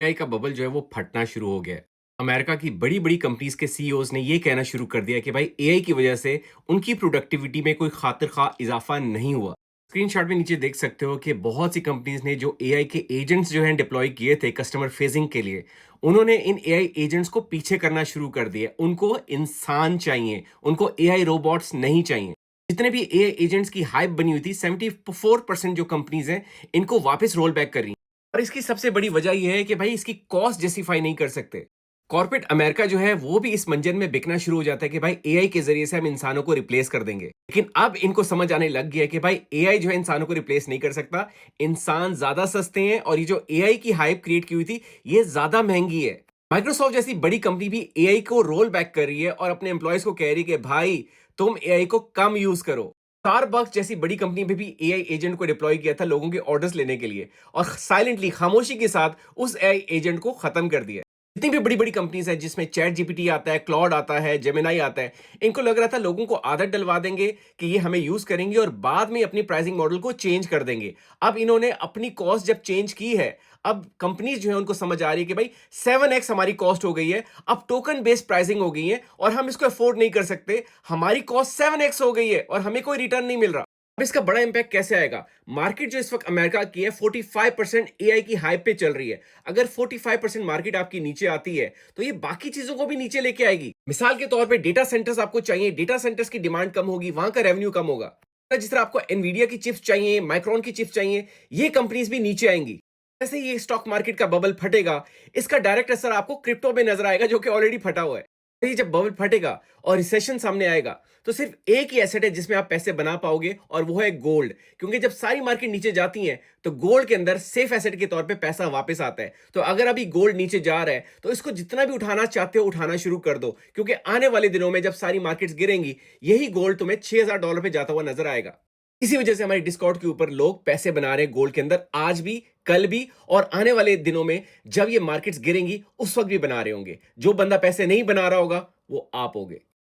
AI का bubble जो है वो फटना शुरू हो गया है। अमेरिका की बड़ी-बड़ी कंपनीज़ के सीईओज़ ने ये कहना शुरू कर दिया है कि भाई एआई की वजह से उनकी प्रोडक्टिविटी में कोई खातिर-खा इज़ाफ़ा नहीं हुआ। स्क्रीनशॉट में नीचे देख सकते हो कि बहुत सी कंपनीज़ ने जो एआई के एजेंट्स जो हैं डिप्लॉय किए थे कस्टमर फेसिंग के लिए, उन्होंने इन एआई एजेंट्स को पीछे करना शुरू कर दिया। उनको इंसान चाहिए, उनको एआई रोबोट्स नहीं चाहिए। जितने भी एआई एजेंट्स की हाइप बनी हुई थी 74% जो कंपनीज़ हैं, इनको वापस रोल बैक कर रही हैं। और इसकी सबसे बड़ी वजह ये है कि भाई इसकी कॉस्ट जस्टिफाई नहीं कर सकते। कॉर्पोरेट अमेरिका जो है वो भी इस मंजन में बिकना शुरू हो जाता है कि भाई एआई के जरिए से हम इंसानों को रिप्लेस कर देंगे। लेकिन अब इनको समझ आने लग गया है कि भाई एआई जो है इंसानों को रिप्लेस नहीं कर सकता। इंसान ज्यादा सस्ते हैं और ये जो एआई की हाइप क्रिएट की हुई थी ये ज्यादा महंगी है। माइक्रोसॉफ्ट जैसी बड़ी कंपनी भी एआई को रोल बैक कर रही है और अपने एम्प्लॉयज को कह रही है कि भाई तुम एआई को कम यूज करो। स्टारबक्स जैसी बड़ी कंपनी में भी एआई एजेंट को डिप्लॉय किया था लोगों के ऑर्डर्स लेने के लिए और साइलेंटली खामोशी के साथ उस एआई एजेंट को खत्म कर दिया। जितनी भी बड़ी बड़ी कंपनीज हैं जिसमें चैट जीपीटी आता है, क्लॉड आता है, जेमिनाई आता है, इनको लग रहा था लोगों को आदत डलवा देंगे कि ये हमें यूज करेंगे और बाद में अपनी प्राइसिंग मॉडल को चेंज कर देंगे। अब इन्होंने अपनी कॉस्ट जब चेंज की है, अब कंपनीज जो है उनको समझ आ रही है कि भाई 7x हमारी कॉस्ट हो गई है, अब टोकन बेस्ड प्राइसिंग हो गई है और हम इसको अफोर्ड नहीं कर सकते। हमारी कॉस्ट 7x हो गई है और हमें कोई रिटर्न नहीं मिल रहा। अब इसका बड़ा इंपैक्ट कैसे आएगा? मार्केट जो इस वक्त अमेरिका की है 45% एआई की हाइप पे चल रही है। अगर 45% मार्केट आपकी नीचे आती है तो ये बाकी चीजों को भी नीचे लेके आएगी। मिसाल के तौर पे डेटा सेंटर्स आपको चाहिए, डेटा सेंटर्स की डिमांड कम होगी, वहां का रेवेन्यू कम होगा। जिस तरह आपको एनवीडिया की चिप्स चाहिए, माइक्रोन की चिप्स चाहिए, ये कंपनीज भी नीचे आएंगी। जैसे ये स्टॉक मार्केट का बबल फटेगा, इसका डायरेक्ट असर आपको क्रिप्टो में नजर आएगा जो कि ऑलरेडी फटा हुआ है। ये जब बबल फटेगा और रिसेशन सामने आएगा तो सिर्फ एक ही एसेट है जिसमें आप पैसे बना पाओगे और वो है गोल्ड। क्योंकि जब सारी मार्केट नीचे जाती है तो गोल्ड के अंदर सेफ एसेट के तौर पे पैसा वापस आता है। तो अगर अभी गोल्ड नीचे जा रहा है तो इसको जितना भी उठाना चाहते हो उठाना शुरू कर दो, क्योंकि आने वाले दिनों में जब सारी मार्केट्स गिरेंगी यही गोल्ड तुम्हें $6000 पे जाता हुआ नजर आएगा। इसी वजह से हमारे डिस्कॉर्ड के ऊपर लोग पैसे बना रहे हैं गोल्ड के अंदर, आज भी, कल भी और आने वाले दिनों में जब ये मार्केट्स गिरेंगी उस वक्त भी बना रहे होंगे। जो बंदा पैसे नहीं बना रहा होगा वो आप होगे।